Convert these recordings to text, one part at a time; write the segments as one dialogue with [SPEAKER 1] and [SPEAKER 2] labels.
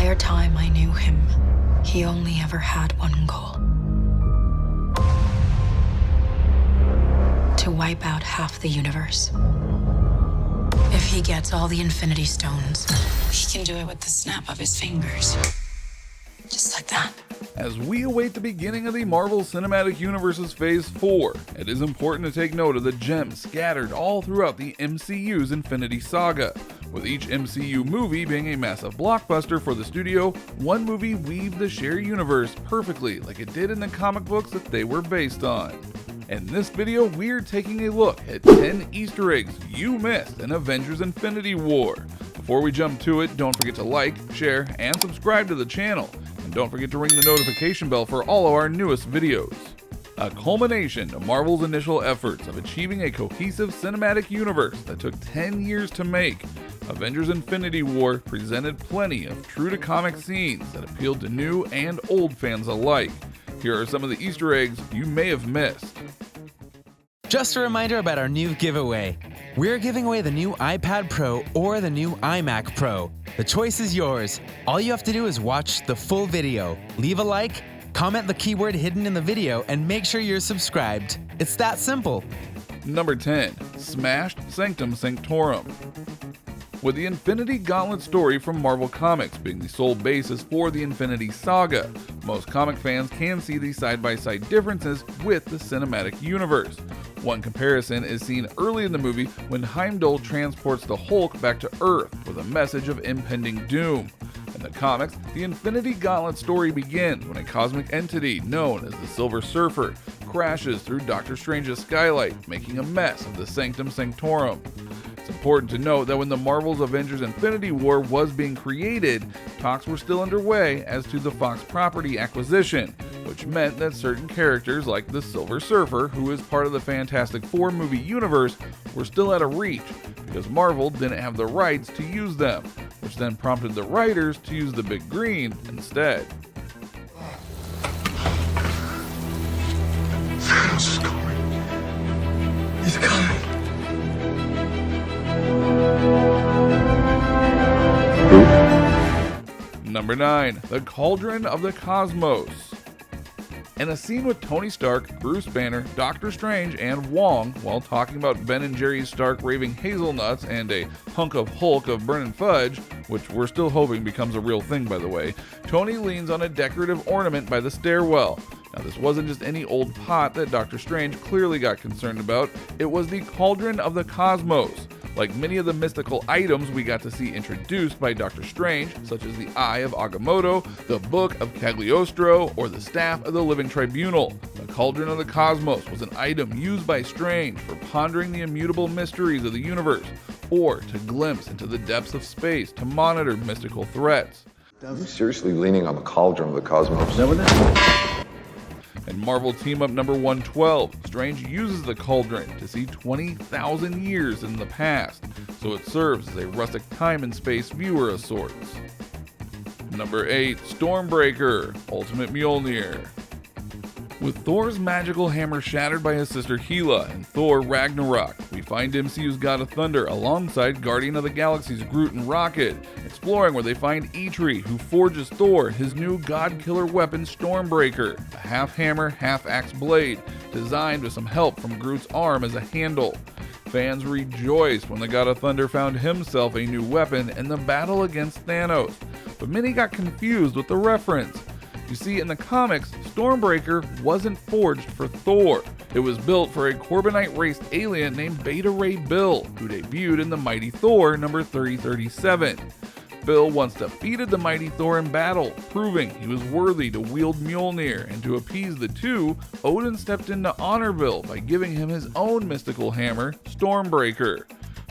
[SPEAKER 1] entire time I knew him, he only ever had one goal. To wipe out half the universe. If he gets all the Infinity Stones, he can do it with the snap of his fingers. Just like that.
[SPEAKER 2] As we await the beginning of the Marvel Cinematic Universe's Phase 4, it is important to take note of the gems scattered all throughout the MCU's Infinity Saga. With each MCU movie being a massive blockbuster for the studio, one movie weaved the shared universe perfectly like it did in the comic books that they were based on. In this video, we're taking a look at 10 Easter eggs you missed in Avengers Infinity War. Before we jump to it, don't forget to like, share, and subscribe to the channel. And don't forget to ring the notification bell for all of our newest videos. A culmination of Marvel's initial efforts of achieving a cohesive cinematic universe that took 10 years to make, Avengers Infinity War presented plenty of true-to-comic scenes that appealed to new and old fans alike. Here are some of the Easter eggs you may have missed.
[SPEAKER 3] Just a reminder about our new giveaway. We're giving away the new iPad Pro or the new iMac Pro. The choice is yours. All you have to do is watch the full video, leave a like, comment the keyword hidden in the video, and make sure you're subscribed. It's that simple.
[SPEAKER 2] Number 10. Smashed Sanctum Sanctorum. With the Infinity Gauntlet story from Marvel Comics being the sole basis for the Infinity Saga, most comic fans can see the side-by-side differences with the cinematic universe. One comparison is seen early in the movie when Heimdall transports the Hulk back to Earth with a message of impending doom. In the comics, the Infinity Gauntlet story begins when a cosmic entity known as the Silver Surfer crashes through Doctor Strange's skylight, making a mess of the Sanctum Sanctorum. It's important to note that when the Marvel's Avengers Infinity War was being created, talks were still underway as to the Fox property acquisition, which meant that certain characters like the Silver Surfer, who is part of the Fantastic Four movie universe, were still out of reach because Marvel didn't have the rights to use them, which then prompted the writers to use the Big Green instead.
[SPEAKER 4] Thanos is coming. He's coming.
[SPEAKER 2] Number 9. The Cauldron of the Cosmos. In a scene with Tony Stark, Bruce Banner, Doctor Strange, and Wong, while talking about Ben and Jerry Stark raving hazelnuts and a hunk of Hulk of burnin' fudge, which we're still hoping becomes a real thing by the way, Tony leans on a decorative ornament by the stairwell. Now this wasn't just any old pot that Doctor Strange clearly got concerned about, it was the Cauldron of the Cosmos. Like many of the mystical items we got to see introduced by Doctor Strange, such as the Eye of Agamotto, the Book of Cagliostro, or the Staff of the Living Tribunal, the Cauldron of the Cosmos was an item used by Strange for pondering the immutable mysteries of the universe, or to glimpse into the depths of space to monitor mystical threats.
[SPEAKER 5] Are you seriously leaning on the Cauldron of the Cosmos?
[SPEAKER 2] In Marvel Team-Up number 112, Strange uses the Cauldron to see 20,000 years in the past, so it serves as a rustic time and space viewer of sorts. Number 8. Stormbreaker, Ultimate Mjolnir. With Thor's magical hammer shattered by his sister Hela in Thor Ragnarok, we find MCU's God of Thunder alongside Guardian of the Galaxy's Groot and Rocket, exploring where they find Eitri, who forges Thor his new god-killer weapon Stormbreaker, a half-hammer, half-axe blade, designed with some help from Groot's arm as a handle. Fans rejoiced when the God of Thunder found himself a new weapon in the battle against Thanos, but many got confused with the reference. You see, in the comics, Stormbreaker wasn't forged for Thor. It was built for a Corbinite-raced alien named Beta Ray Bill, who debuted in the Mighty Thor number 3037. Bill once defeated the Mighty Thor in battle, proving he was worthy to wield Mjolnir, and to appease the two, Odin stepped in to honor Bill by giving him his own mystical hammer, Stormbreaker.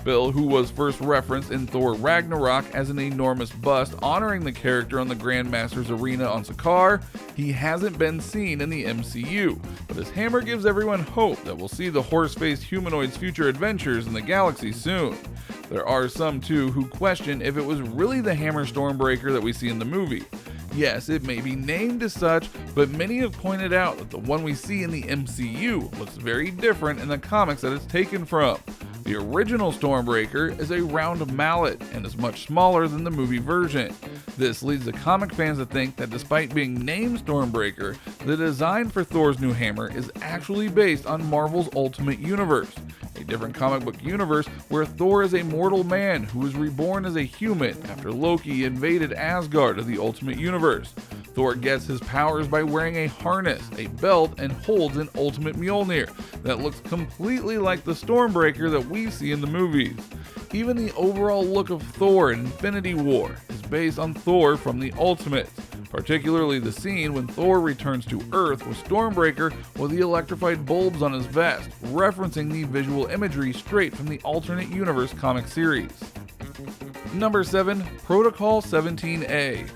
[SPEAKER 2] Bill, who was first referenced in Thor Ragnarok as an enormous bust honoring the character on the Grandmaster's Arena on Sakaar, he hasn't been seen in the MCU, but his hammer gives everyone hope that we'll see the horse-faced humanoid's future adventures in the galaxy soon. There are some too who question if it was really the hammer Stormbreaker that we see in the movie. Yes, it may be named as such, but many have pointed out that the one we see in the MCU looks very different in the comics that it's taken from. The original Stormbreaker is a round mallet and is much smaller than the movie version. This leads the comic fans to think that despite being named Stormbreaker, the design for Thor's new hammer is actually based on Marvel's Ultimate Universe, a different comic book universe where Thor is a mortal man who was reborn as a human after Loki invaded Asgard of the Ultimate Universe. Thor gets his powers by wearing a harness, a belt, and holds an Ultimate Mjolnir that looks completely like the Stormbreaker that we see in the movies. Even the overall look of Thor in Infinity War is based on Thor from the Ultimates, particularly the scene when Thor returns to Earth with Stormbreaker with the electrified bulbs on his vest, referencing the visual imagery straight from the alternate universe comic series. Number 7. Protocol 17A.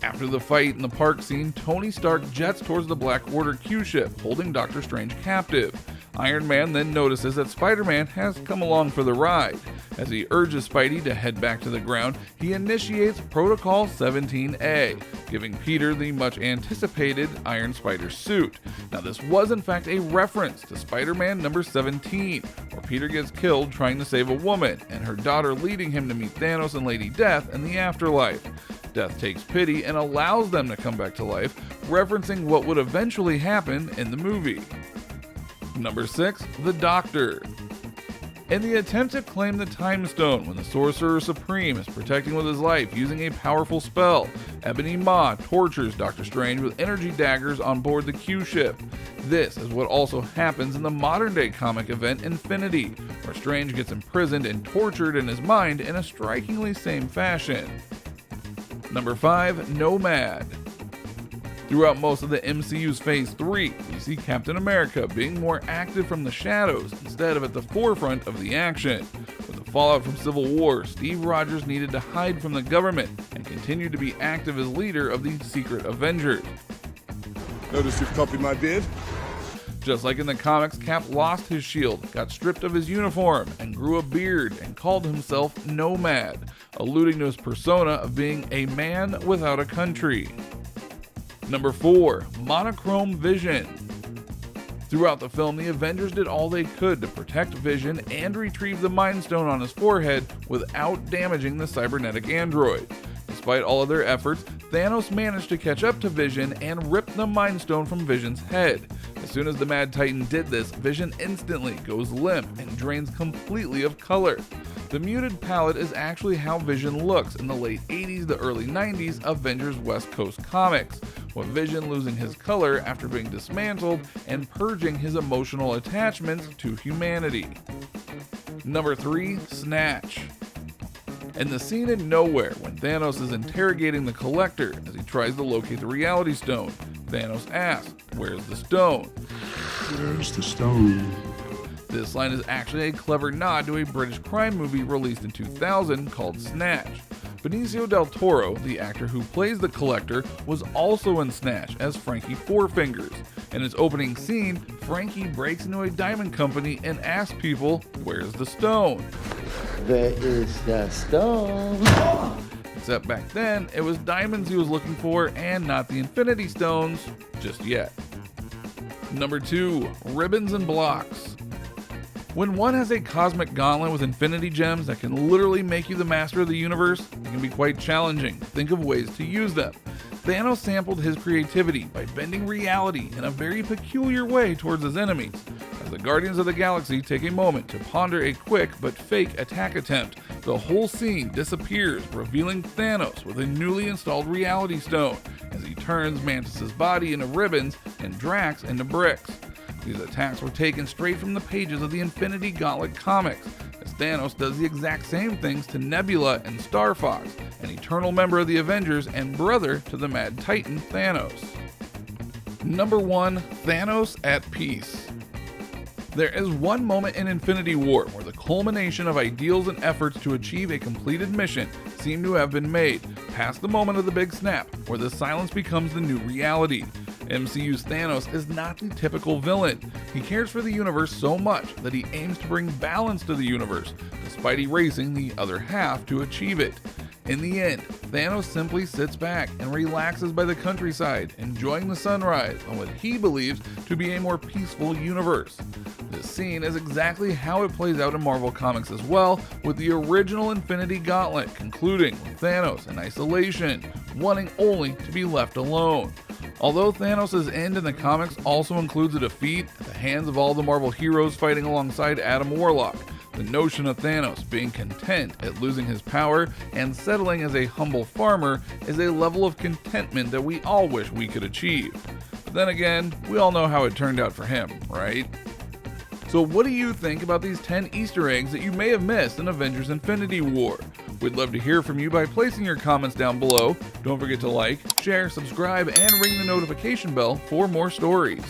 [SPEAKER 2] After the fight in the park scene, Tony Stark jets towards the Black Order Q-ship, holding Doctor Strange captive. Iron Man then notices that Spider-Man has come along for the ride. As he urges Spidey to head back to the ground, he initiates Protocol 17A, giving Peter the much anticipated Iron Spider suit. Now this was in fact a reference to Spider-Man number 17, where Peter gets killed trying to save a woman, and her daughter leading him to meet Thanos and Lady Death in the afterlife. Death takes pity and allows them to come back to life, referencing what would eventually happen in the movie. Number 6. The Doctor. In the attempt to claim the Time Stone when the Sorcerer Supreme is protecting with his life using a powerful spell, Ebony Maw tortures Doctor Strange with energy daggers on board the Q-ship. This is what also happens in the modern-day comic event Infinity, where Strange gets imprisoned and tortured in his mind in a strikingly same fashion. Number 5. Nomad. Throughout most of the MCU's Phase 3, we see Captain America being more active from the shadows instead of at the forefront of the action. With the fallout from Civil War, Steve Rogers needed to hide from the government and continued to be active as leader of the Secret Avengers.
[SPEAKER 6] Notice you've copied my beard?
[SPEAKER 2] Just like in the comics, Cap lost his shield, got stripped of his uniform, and grew a beard and called himself Nomad, alluding to his persona of being a man without a country. Number 4. Monochrome Vision. Throughout the film, the Avengers did all they could to protect Vision and retrieve the Mind Stone on his forehead without damaging the cybernetic android. Despite all of their efforts, Thanos managed to catch up to Vision and rip the Mind Stone from Vision's head. As soon as the Mad Titan did this, Vision instantly goes limp and drains completely of color. The muted palette is actually how Vision looks in the late 80s to early 90s Avengers West Coast comics, with Vision losing his color after being dismantled and purging his emotional attachments to humanity. Number 3. Snatch. In the scene in Nowhere, when Thanos is interrogating the Collector as he tries to locate the Reality Stone, Thanos asks, "Where's the stone?"
[SPEAKER 6] Where's the stone?
[SPEAKER 2] This line is actually a clever nod to a British crime movie released in 2000 called Snatch. Benicio del Toro, the actor who plays the Collector, was also in Snatch as Frankie Four Fingers. In his opening scene, Frankie breaks into a diamond company and asks people, "Where's the stone?"
[SPEAKER 7] Where is the stone?
[SPEAKER 2] Except back then, it was diamonds he was looking for and not the Infinity Stones just yet. Number 2. Ribbons and Blocks. When one has a cosmic gauntlet with infinity gems that can literally make you the master of the universe, it can be quite challenging to think of ways to use them. Thanos sampled his creativity by bending reality in a very peculiar way towards his enemies. As the Guardians of the Galaxy take a moment to ponder a quick but fake attack attempt, the whole scene disappears, revealing Thanos with a newly installed Reality Stone as he turns Mantis' body into ribbons and Drax into bricks. These attacks were taken straight from the pages of the Infinity Gauntlet comics, as Thanos does the exact same things to Nebula and Star Fox, an eternal member of the Avengers and brother to the Mad Titan Thanos. Number 1. Thanos at peace. There is one moment in Infinity War where the culmination of ideals and efforts to achieve a completed mission seem to have been made, past the moment of the big snap, where the silence becomes the new reality. MCU's Thanos is not the typical villain. He cares for the universe so much that he aims to bring balance to the universe, despite erasing the other half to achieve it. In the end, Thanos simply sits back and relaxes by the countryside, enjoying the sunrise on what he believes to be a more peaceful universe. This scene is exactly how it plays out in Marvel Comics as well, with the original Infinity Gauntlet concluding with Thanos in isolation, wanting only to be left alone. Although Thanos' end in the comics also includes a defeat at the hands of all the Marvel heroes fighting alongside Adam Warlock, the notion of Thanos being content at losing his power and settling as a humble farmer is a level of contentment that we all wish we could achieve. But then again, we all know how it turned out for him, right? So what do you think about these 10 Easter eggs that you may have missed in Avengers Infinity War? We'd love to hear from you by placing your comments down below. Don't forget to like, share, subscribe, and ring the notification bell for more stories.